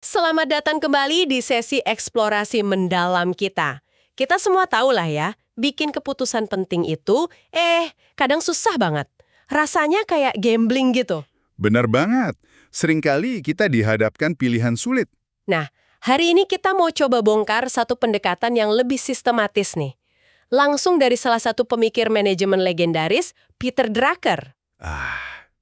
Selamat datang kembali di sesi eksplorasi mendalam kita. Kita semua tahu lah ya, bikin keputusan penting itu, kadang susah banget. Rasanya kayak gambling gitu. Benar banget. Seringkali kita dihadapkan pilihan sulit. Nah, hari ini kita mau coba bongkar satu pendekatan yang lebih sistematis nih. Langsung dari salah satu pemikir manajemen legendaris, Peter Drucker.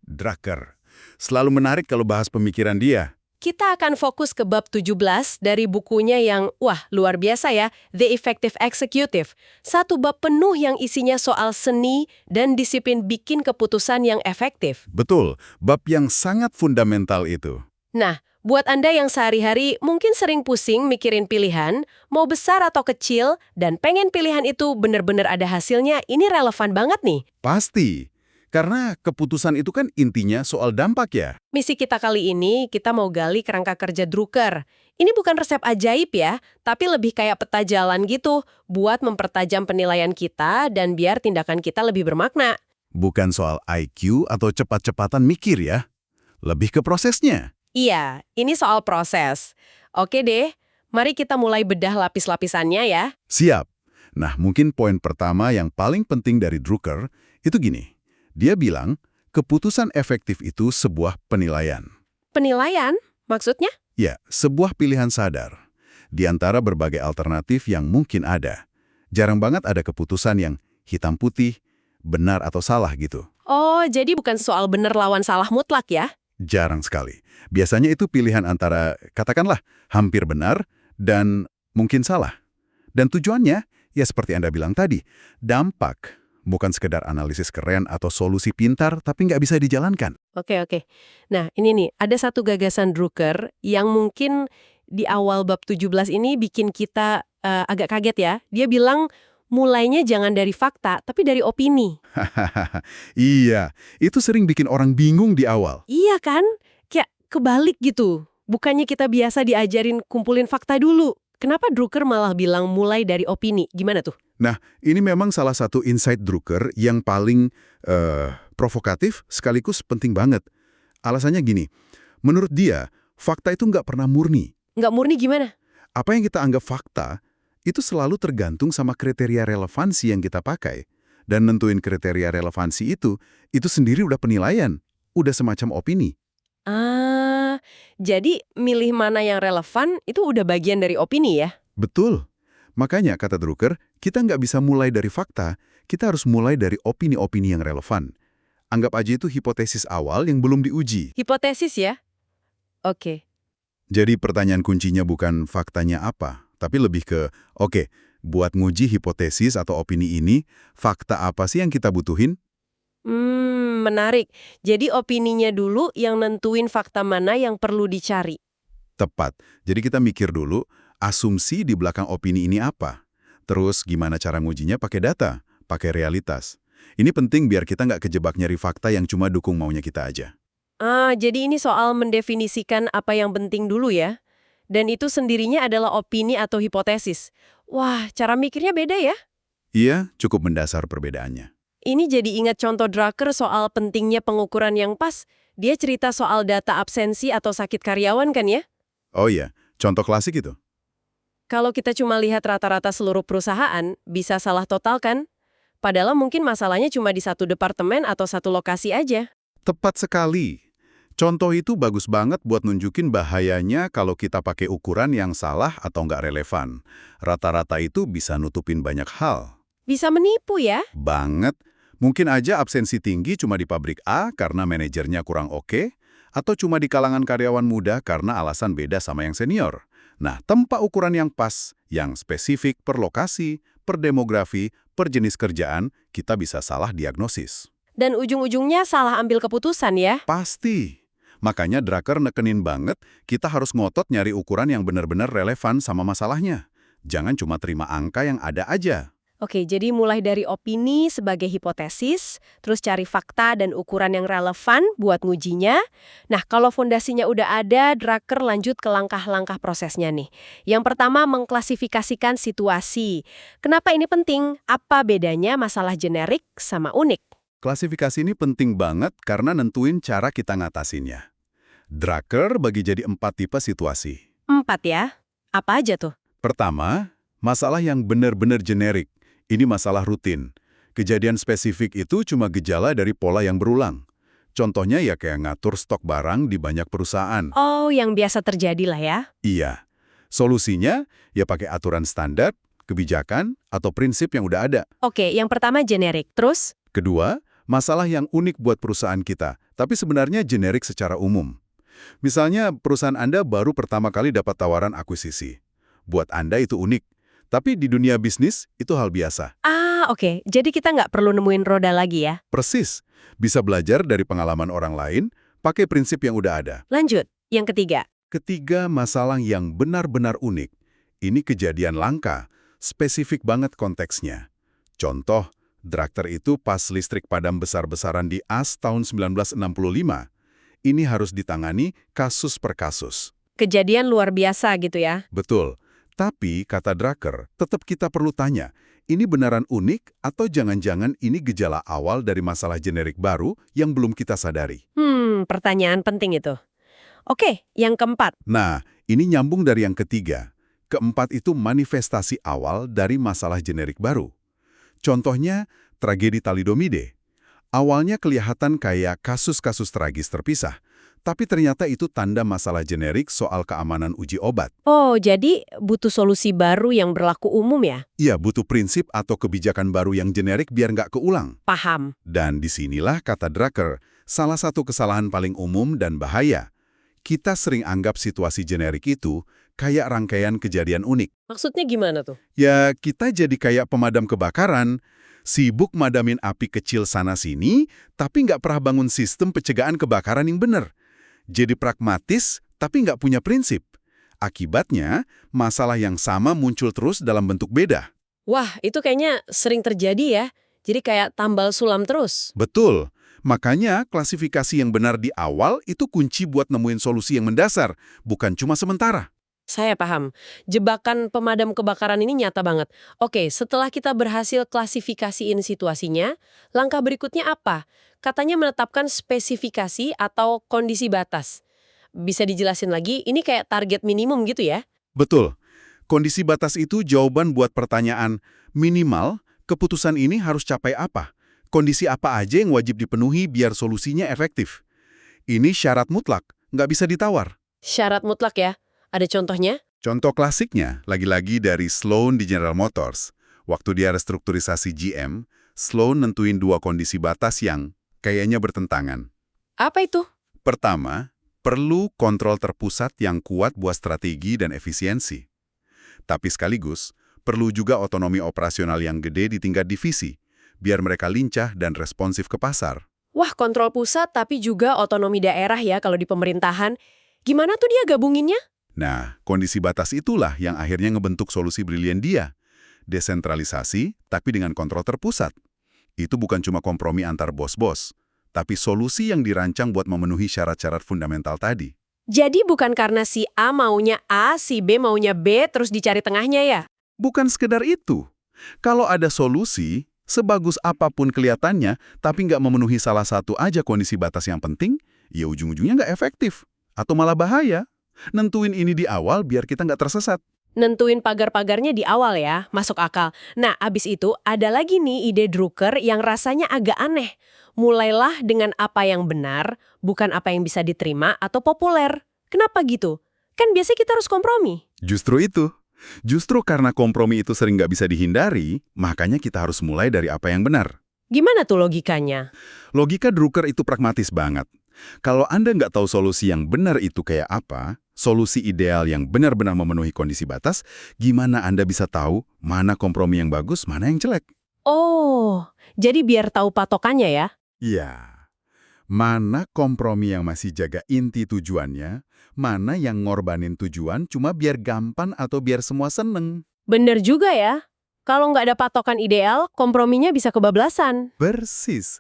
Drucker. Selalu menarik kalau bahas pemikiran dia. Kita akan fokus ke bab 17 dari bukunya yang, luar biasa ya, The Effective Executive. Satu bab penuh yang isinya soal seni dan disiplin bikin keputusan yang efektif. Betul, bab yang sangat fundamental itu. Nah, buat Anda yang sehari-hari mungkin sering pusing mikirin pilihan, mau besar atau kecil, dan pengen pilihan itu benar-benar ada hasilnya, ini relevan banget nih. Pasti. Karena keputusan itu kan intinya soal dampak ya. Misi kita kali ini, kita mau gali kerangka kerja Drucker. Ini bukan resep ajaib ya, tapi lebih kayak peta jalan gitu, buat mempertajam penilaian kita dan biar tindakan kita lebih bermakna. Bukan soal IQ atau cepat-cepatan mikir ya. Lebih ke prosesnya. Iya, ini soal proses. Oke deh, mari kita mulai bedah lapis-lapisannya ya. Siap. Nah, mungkin poin pertama yang paling penting dari Drucker itu gini. Dia bilang, keputusan efektif itu sebuah penilaian. Penilaian? Maksudnya? Ya, sebuah pilihan sadar. Di antara berbagai alternatif yang mungkin ada. Jarang banget ada keputusan yang hitam putih, benar atau salah gitu. Oh, jadi bukan soal benar lawan salah mutlak ya? Jarang sekali. Biasanya itu pilihan antara, katakanlah, hampir benar dan mungkin salah. Dan tujuannya, ya seperti Anda bilang tadi, dampak. Bukan sekedar analisis keren atau solusi pintar, tapi nggak bisa dijalankan. Oke. Nah, ini nih, ada satu gagasan Drucker yang mungkin di awal bab 17 ini bikin kita agak kaget ya. Dia bilang, mulainya jangan dari fakta, tapi dari opini. Iya, itu sering bikin orang bingung di awal. Iya kan? Kayak kebalik gitu. Bukannya kita biasa diajarin kumpulin fakta dulu. Kenapa Drucker malah bilang mulai dari opini? Gimana tuh? Nah, ini memang salah satu insight Drucker yang paling provokatif sekaligus penting banget. Alasannya gini, menurut dia, fakta itu nggak pernah murni. Nggak murni gimana? Apa yang kita anggap fakta, itu selalu tergantung sama kriteria relevansi yang kita pakai. Dan nentuin kriteria relevansi itu sendiri udah penilaian, udah semacam opini. Jadi milih mana yang relevan itu udah bagian dari opini ya? Betul. Makanya, kata Drucker, kita nggak bisa mulai dari fakta, kita harus mulai dari opini-opini yang relevan. Anggap aja itu hipotesis awal yang belum diuji. Hipotesis ya? Oke. Jadi pertanyaan kuncinya bukan faktanya apa, tapi lebih ke, buat nguji hipotesis atau opini ini, fakta apa sih yang kita butuhin? Menarik. Jadi opininya dulu yang nentuin fakta mana yang perlu dicari. Tepat. Jadi kita mikir dulu, asumsi di belakang opini ini apa? Terus gimana cara ngujinya pakai data, pakai realitas. Ini penting biar kita nggak kejebak nyari fakta yang cuma dukung maunya kita aja. Jadi ini soal mendefinisikan apa yang penting dulu ya. Dan itu sendirinya adalah opini atau hipotesis. Wah, cara mikirnya beda ya? Iya, cukup mendasar perbedaannya. Ini jadi ingat contoh Drucker soal pentingnya pengukuran yang pas. Dia cerita soal data absensi atau sakit karyawan kan ya? Oh iya, contoh klasik itu. Kalau kita cuma lihat rata-rata seluruh perusahaan, bisa salah total kan? Padahal mungkin masalahnya cuma di satu departemen atau satu lokasi aja. Tepat sekali. Contoh itu bagus banget buat nunjukin bahayanya kalau kita pakai ukuran yang salah atau nggak relevan. Rata-rata itu bisa nutupin banyak hal. Bisa menipu ya? Banget. Mungkin aja absensi tinggi cuma di pabrik A karena manajernya kurang oke, atau cuma di kalangan karyawan muda karena alasan beda sama yang senior. Nah, tempa ukuran yang pas, yang spesifik per lokasi, per demografi, per jenis kerjaan, kita bisa salah diagnosis. Dan ujung-ujungnya salah ambil keputusan ya? Pasti. Makanya Drucker nekenin banget, kita harus ngotot nyari ukuran yang benar-benar relevan sama masalahnya. Jangan cuma terima angka yang ada aja. Oke, jadi mulai dari opini sebagai hipotesis, terus cari fakta dan ukuran yang relevan buat ngujinya. Nah, kalau fondasinya udah ada, Drucker lanjut ke langkah-langkah prosesnya nih. Yang pertama, mengklasifikasikan situasi. Kenapa ini penting? Apa bedanya masalah generik sama unik? Klasifikasi ini penting banget karena nentuin cara kita ngatasinnya. Drucker bagi jadi 4 tipe situasi. 4 ya? Apa aja tuh? Pertama, masalah yang benar-benar generik. Ini masalah rutin. Kejadian spesifik itu cuma gejala dari pola yang berulang. Contohnya ya kayak ngatur stok barang di banyak perusahaan. Oh, yang biasa terjadi lah ya. Iya. Solusinya ya pakai aturan standar, kebijakan, atau prinsip yang udah ada. Oke, yang pertama generik. Terus? Kedua, masalah yang unik buat perusahaan kita, tapi sebenarnya generik secara umum. Misalnya, perusahaan Anda baru pertama kali dapat tawaran akuisisi. Buat Anda itu unik, tapi di dunia bisnis itu hal biasa. Oke. Jadi kita nggak perlu nemuin roda lagi ya. Persis, bisa belajar dari pengalaman orang lain, pakai prinsip yang udah ada. Lanjut, yang ketiga. Ketiga, masalah yang benar-benar unik. Ini kejadian langka, spesifik banget konteksnya. Contoh, Drakter itu pas listrik padam besar-besaran di AS tahun 1965. Ini harus ditangani kasus per kasus. Kejadian luar biasa gitu ya. Betul. Tapi, kata Drucker, tetap kita perlu tanya, ini beneran unik atau jangan-jangan ini gejala awal dari masalah generik baru yang belum kita sadari? Pertanyaan penting itu. Oke, yang keempat. Nah, ini nyambung dari yang ketiga. Keempat itu manifestasi awal dari masalah generik baru. Contohnya, tragedi thalidomide. Awalnya kelihatan kayak kasus-kasus tragis terpisah, tapi ternyata itu tanda masalah generik soal keamanan uji obat. Oh, jadi butuh solusi baru yang berlaku umum ya? Iya, butuh prinsip atau kebijakan baru yang generik biar nggak keulang. Paham. Dan disinilah, kata Drucker, salah satu kesalahan paling umum dan bahaya. Kita sering anggap situasi generik itu kayak rangkaian kejadian unik. Maksudnya gimana tuh? Ya, kita jadi kayak pemadam kebakaran, sibuk madamin api kecil sana-sini, tapi nggak pernah bangun sistem pencegahan kebakaran yang benar. Jadi pragmatis, tapi nggak punya prinsip. Akibatnya, masalah yang sama muncul terus dalam bentuk beda. Wah, itu kayaknya sering terjadi ya. Jadi kayak tambal sulam terus. Betul. Makanya, klasifikasi yang benar di awal itu kunci buat nemuin solusi yang mendasar, bukan cuma sementara. Saya paham. Jebakan pemadam kebakaran ini nyata banget. Oke, setelah kita berhasil klasifikasiin situasinya, langkah berikutnya apa? Katanya menetapkan spesifikasi atau kondisi batas. Bisa dijelasin lagi, ini kayak target minimum gitu ya? Betul. Kondisi batas itu jawaban buat pertanyaan, minimal, keputusan ini harus capai apa? Kondisi apa aja yang wajib dipenuhi biar solusinya efektif? Ini syarat mutlak, nggak bisa ditawar. Syarat mutlak ya? Ada contohnya? Contoh klasiknya, lagi-lagi dari Sloan di General Motors. Waktu dia restrukturisasi GM, Sloan nentuin dua kondisi batas yang kayaknya bertentangan. Apa itu? Pertama, perlu kontrol terpusat yang kuat buat strategi dan efisiensi. Tapi sekaligus, perlu juga otonomi operasional yang gede di tingkat divisi, biar mereka lincah dan responsif ke pasar. Wah, kontrol pusat tapi juga otonomi daerah ya kalau di pemerintahan. Gimana tuh dia gabunginnya? Nah, kondisi batas itulah yang akhirnya ngebentuk solusi brilian dia. Desentralisasi, tapi dengan kontrol terpusat. Itu bukan cuma kompromi antar bos-bos, tapi solusi yang dirancang buat memenuhi syarat-syarat fundamental tadi. Jadi bukan karena si A maunya A, si B maunya B, terus dicari tengahnya ya? Bukan sekedar itu. Kalau ada solusi, sebagus apapun kelihatannya, tapi nggak memenuhi salah satu aja kondisi batas yang penting, ya ujung-ujungnya nggak efektif. Atau malah bahaya. Nentuin ini di awal biar kita nggak tersesat. Nentuin pagar-pagarnya di awal ya, masuk akal. Nah, abis itu ada lagi nih ide Drucker yang rasanya agak aneh. Mulailah dengan apa yang benar, bukan apa yang bisa diterima atau populer. Kenapa gitu? Kan biasanya kita harus kompromi. Justru itu. Justru karena kompromi itu sering nggak bisa dihindari, makanya kita harus mulai dari apa yang benar. Gimana tuh logikanya? Logika Drucker itu pragmatis banget. Kalau Anda nggak tahu solusi yang benar itu kayak apa, solusi ideal yang benar-benar memenuhi kondisi batas, gimana Anda bisa tahu mana kompromi yang bagus, mana yang jelek? Oh, jadi biar tahu patokannya ya? Iya. Mana kompromi yang masih jaga inti tujuannya, mana yang ngorbanin tujuan cuma biar gampang atau biar semua seneng. Bener juga ya. Kalau nggak ada patokan ideal, komprominya bisa kebablasan. Persis.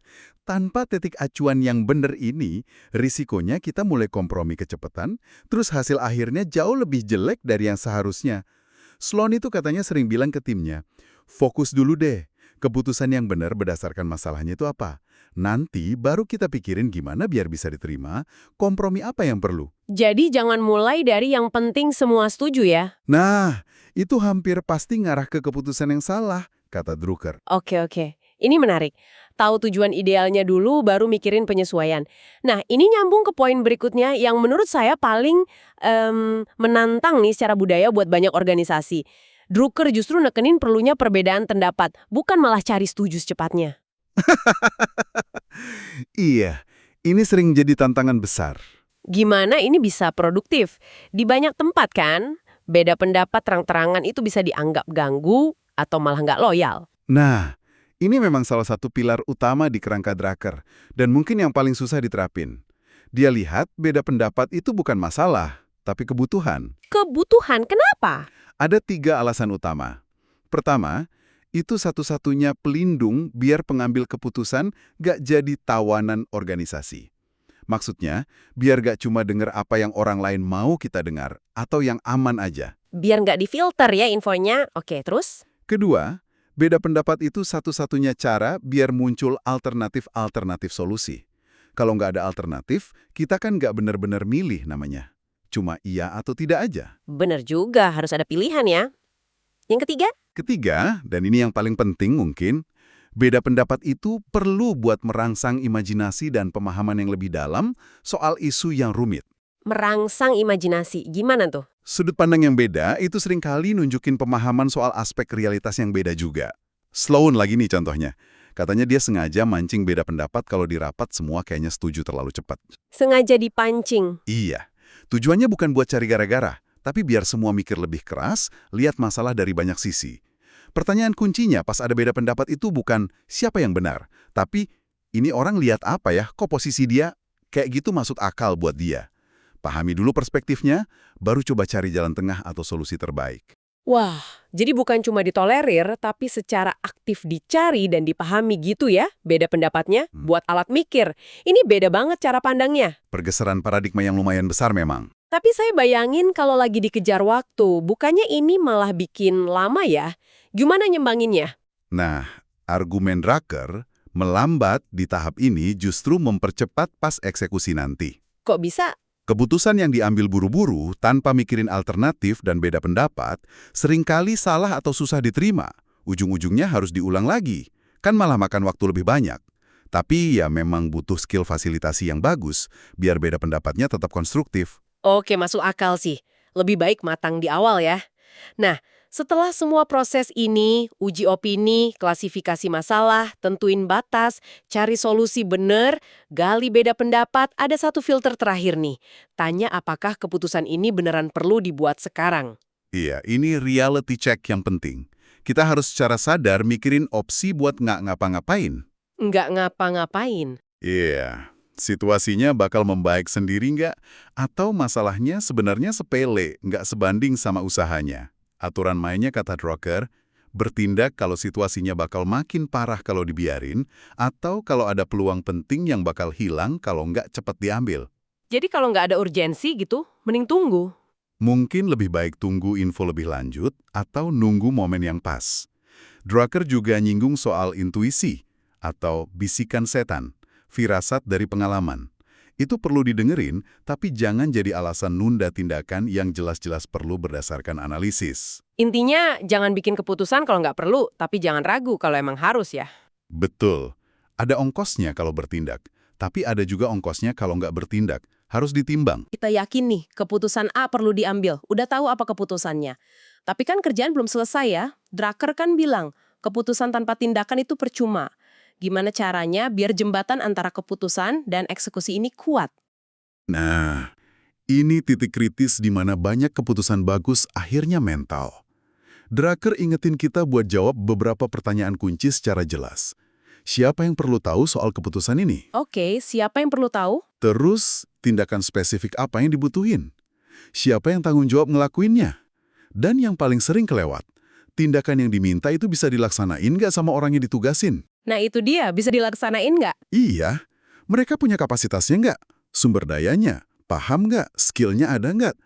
Tanpa titik acuan yang benar ini, risikonya kita mulai kompromi kecepatan, terus hasil akhirnya jauh lebih jelek dari yang seharusnya. Sloan itu katanya sering bilang ke timnya, fokus dulu deh, Keputusan yang benar berdasarkan masalahnya itu apa? Nanti baru kita pikirin gimana biar bisa diterima, kompromi apa yang perlu. Jadi jangan mulai dari yang penting semua setuju ya? Nah, itu hampir pasti ngarah ke keputusan yang salah, kata Drucker. Oke. Ini menarik. Tahu tujuan idealnya dulu, baru mikirin penyesuaian. Nah, ini nyambung ke poin berikutnya yang menurut saya paling menantang nih secara budaya buat banyak organisasi. Drucker justru nekenin perlunya perbedaan pendapat, bukan malah cari setuju secepatnya. Iya, ini sering jadi tantangan besar. Gimana ini bisa produktif? Di banyak tempat kan, beda pendapat terang-terangan itu bisa dianggap ganggu atau malah nggak loyal. Nah, ini memang salah satu pilar utama di kerangka Drucker, dan mungkin yang paling susah diterapin. Dia lihat beda pendapat itu bukan masalah, tapi kebutuhan. Kebutuhan, kenapa? Ada 3 alasan utama. Pertama, itu satu-satunya pelindung biar pengambil keputusan gak jadi tawanan organisasi. Maksudnya, biar gak cuma dengar apa yang orang lain mau kita dengar, atau yang aman aja. Biar nggak difilter ya infonya. Oke, terus? Kedua, beda pendapat itu satu-satunya cara biar muncul alternatif-alternatif solusi. Kalau nggak ada alternatif, kita kan nggak benar-benar milih namanya. Cuma iya atau tidak aja. Bener juga, harus ada pilihan ya. Yang ketiga? Ketiga, dan ini yang paling penting mungkin, beda pendapat itu perlu buat merangsang imajinasi dan pemahaman yang lebih dalam soal isu yang rumit. Merangsang imajinasi. Gimana tuh? Sudut pandang yang beda itu seringkali nunjukin pemahaman soal aspek realitas yang beda juga. Sloan lagi nih contohnya. Katanya dia sengaja mancing beda pendapat kalau di rapat semua kayaknya setuju terlalu cepat. Sengaja dipancing. Iya, tujuannya bukan buat cari gara-gara, tapi biar semua mikir lebih keras, lihat masalah dari banyak sisi. Pertanyaan kuncinya pas ada beda pendapat itu bukan siapa yang benar, tapi ini orang lihat apa ya, kok posisi dia kayak gitu masuk akal buat dia. Pahami dulu perspektifnya, baru coba cari jalan tengah atau solusi terbaik. Wah, jadi bukan cuma ditolerir, tapi secara aktif dicari dan dipahami gitu ya, beda pendapatnya, buat alat mikir. Ini beda banget cara pandangnya. Pergeseran paradigma yang lumayan besar memang. Tapi saya bayangin kalau lagi dikejar waktu, bukannya ini malah bikin lama ya? Gimana nyembanginnya? Nah, argumen Drucker melambat di tahap ini justru mempercepat pas eksekusi nanti. Kok bisa? Keputusan yang diambil buru-buru tanpa mikirin alternatif dan beda pendapat seringkali salah atau susah diterima. Ujung-ujungnya harus diulang lagi. Kan malah makan waktu lebih banyak. Tapi ya memang butuh skill fasilitasi yang bagus biar beda pendapatnya tetap konstruktif. Oke, masuk akal sih. Lebih baik matang di awal ya. Nah, setelah semua proses ini, uji opini, klasifikasi masalah, tentuin batas, cari solusi bener, gali beda pendapat, ada satu filter terakhir nih. Tanya apakah keputusan ini beneran perlu dibuat sekarang. Iya, ini reality check yang penting. Kita harus secara sadar mikirin opsi buat nggak ngapa-ngapain. Nggak ngapa-ngapain. Iya, situasinya bakal membaik sendiri nggak? Atau masalahnya sebenarnya sepele, nggak sebanding sama usahanya. Aturan mainnya, kata Drucker, bertindak kalau situasinya bakal makin parah kalau dibiarin, atau kalau ada peluang penting yang bakal hilang kalau nggak cepat diambil. Jadi kalau nggak ada urgensi gitu, mending tunggu. Mungkin lebih baik tunggu info lebih lanjut, atau nunggu momen yang pas. Drucker juga nyinggung soal intuisi, atau bisikan setan, firasat dari pengalaman. Itu perlu didengerin, tapi jangan jadi alasan nunda tindakan yang jelas-jelas perlu berdasarkan analisis. Intinya jangan bikin keputusan kalau nggak perlu, tapi jangan ragu kalau emang harus ya. Betul. Ada ongkosnya kalau bertindak, tapi ada juga ongkosnya kalau nggak bertindak. Harus ditimbang. Kita yakin nih, keputusan A perlu diambil. Udah tahu apa keputusannya. Tapi kan kerjaan belum selesai ya. Drucker kan bilang, keputusan tanpa tindakan itu percuma. Gimana caranya biar jembatan antara keputusan dan eksekusi ini kuat? Nah, ini titik kritis di mana banyak keputusan bagus akhirnya mental. Drucker ingetin kita buat jawab beberapa pertanyaan kunci secara jelas. Siapa yang perlu tahu soal keputusan ini? Oke, siapa yang perlu tahu? Terus, tindakan spesifik apa yang dibutuhin? Siapa yang tanggung jawab ngelakuinnya? Dan yang paling sering kelewat, tindakan yang diminta itu bisa dilaksanain nggak sama orang yang ditugasin? Nah itu dia, bisa dilaksanain nggak? Iya, mereka punya kapasitasnya nggak? Sumber dayanya? Paham nggak? Skillnya ada nggak?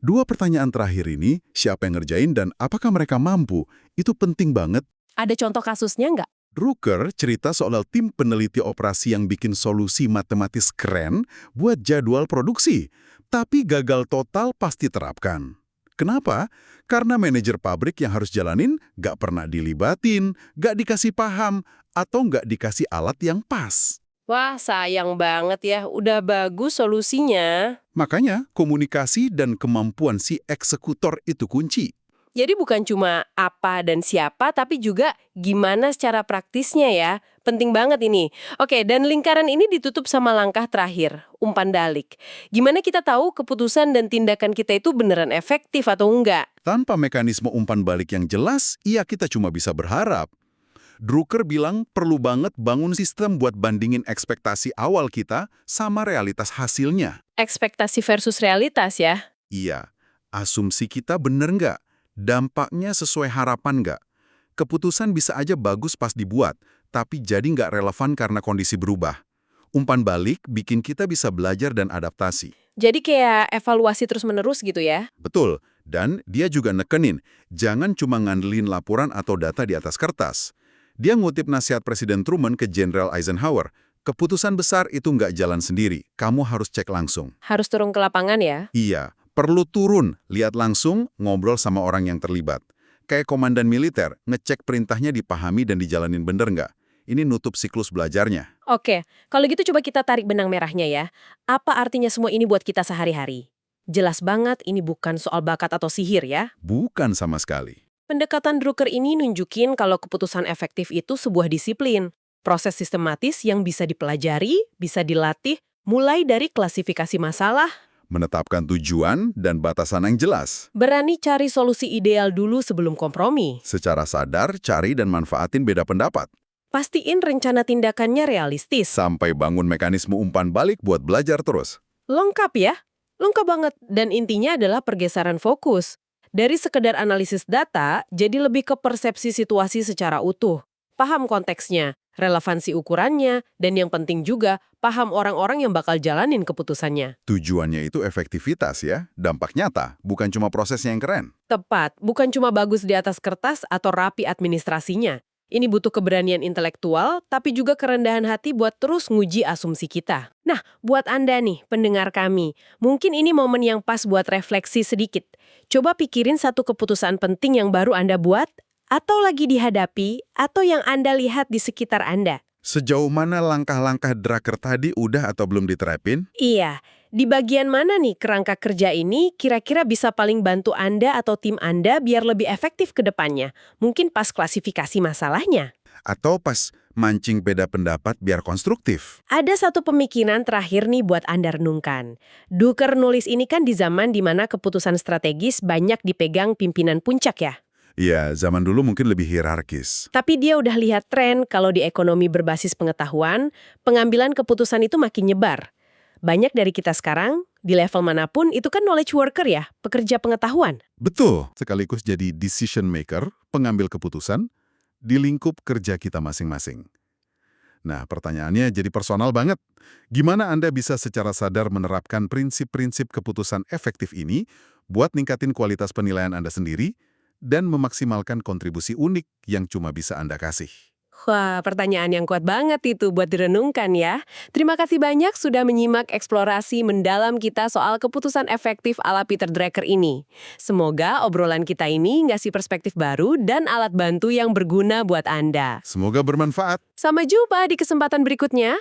2 pertanyaan terakhir ini, siapa yang ngerjain dan apakah mereka mampu, itu penting banget. Ada contoh kasusnya nggak? Drucker cerita soal tim peneliti operasi yang bikin solusi matematis keren buat jadwal produksi, tapi gagal total pasti terapkan. Kenapa? Karena manajer pabrik yang harus jalanin nggak pernah dilibatin, nggak dikasih paham, atau nggak dikasih alat yang pas. Wah, sayang banget ya. Udah bagus solusinya. Makanya, komunikasi dan kemampuan si eksekutor itu kunci. Jadi bukan cuma apa dan siapa, tapi juga gimana secara praktisnya ya. Penting banget ini. Oke, dan lingkaran ini ditutup sama langkah terakhir, umpan balik. Gimana kita tahu keputusan dan tindakan kita itu beneran efektif atau enggak? Tanpa mekanisme umpan balik yang jelas, kita cuma bisa berharap. Drucker bilang perlu banget bangun sistem buat bandingin ekspektasi awal kita sama realitas hasilnya. Ekspektasi versus realitas ya. Iya, asumsi kita bener nggak? Dampaknya sesuai harapan nggak? Keputusan bisa aja bagus pas dibuat, tapi jadi nggak relevan karena kondisi berubah. Umpan balik bikin kita bisa belajar dan adaptasi. Jadi kayak evaluasi terus-menerus gitu ya. Betul, dan dia juga nekenin, jangan cuma ngandelin laporan atau data di atas kertas. Dia ngutip nasihat Presiden Truman ke Jenderal Eisenhower, keputusan besar itu nggak jalan sendiri, kamu harus cek langsung. Harus turun ke lapangan ya. Iya, perlu turun, lihat langsung, ngobrol sama orang yang terlibat. Kayak komandan militer, ngecek perintahnya dipahami dan dijalanin bener nggak. Ini nutup siklus belajarnya. Oke, kalau gitu coba kita tarik benang merahnya ya. Apa artinya semua ini buat kita sehari-hari? Jelas banget ini bukan soal bakat atau sihir ya. Bukan sama sekali. Pendekatan Drucker ini nunjukin kalau keputusan efektif itu sebuah disiplin. Proses sistematis yang bisa dipelajari, bisa dilatih, mulai dari klasifikasi masalah, Menetapkan tujuan dan batasan yang jelas. berani cari solusi ideal dulu sebelum kompromi. Secara sadar, cari dan manfaatin beda pendapat. Pastiin rencana tindakannya realistis. Sampai bangun mekanisme umpan balik buat belajar terus. Lengkap ya? Lengkap banget. Dan intinya adalah pergeseran fokus. Dari sekedar analisis data, jadi lebih ke persepsi situasi secara utuh. Paham konteksnya, relevansi ukurannya, dan yang penting juga, paham orang-orang yang bakal jalanin keputusannya. Tujuannya itu efektivitas ya, dampak nyata, bukan cuma prosesnya yang keren. Tepat, bukan cuma bagus di atas kertas atau rapi administrasinya. Ini butuh keberanian intelektual, tapi juga kerendahan hati buat terus nguji asumsi kita. Nah, buat Anda nih, pendengar kami, mungkin ini momen yang pas buat refleksi sedikit. Coba pikirin satu keputusan penting yang baru Anda buat, atau lagi dihadapi, atau yang Anda lihat di sekitar Anda. Sejauh mana langkah-langkah Drucker tadi udah atau belum diterapin? Iya, di bagian mana nih kerangka kerja ini kira-kira bisa paling bantu Anda atau tim Anda biar lebih efektif ke depannya? Mungkin pas klasifikasi masalahnya. Atau pas mancing beda pendapat biar konstruktif? Ada satu pemikiran terakhir nih buat Anda renungkan. Drucker nulis ini kan di zaman di mana keputusan strategis banyak dipegang pimpinan puncak ya. Iya, zaman dulu mungkin lebih hierarkis. Tapi dia udah lihat tren kalau di ekonomi berbasis pengetahuan, pengambilan keputusan itu makin nyebar. Banyak dari kita sekarang, di level manapun, itu kan knowledge worker ya, pekerja pengetahuan. Betul, sekaligus jadi decision maker, pengambil keputusan, di lingkup kerja kita masing-masing. Nah, pertanyaannya jadi personal banget. Gimana Anda bisa secara sadar menerapkan prinsip-prinsip keputusan efektif ini buat ningkatin kualitas penilaian Anda sendiri dan memaksimalkan kontribusi unik yang cuma bisa Anda kasih? Wah, pertanyaan yang kuat banget itu buat direnungkan ya. Terima kasih banyak sudah menyimak eksplorasi mendalam kita soal keputusan efektif ala Peter Drucker ini. Semoga obrolan kita ini ngasih perspektif baru dan alat bantu yang berguna buat Anda. Semoga bermanfaat. Sampai jumpa di kesempatan berikutnya.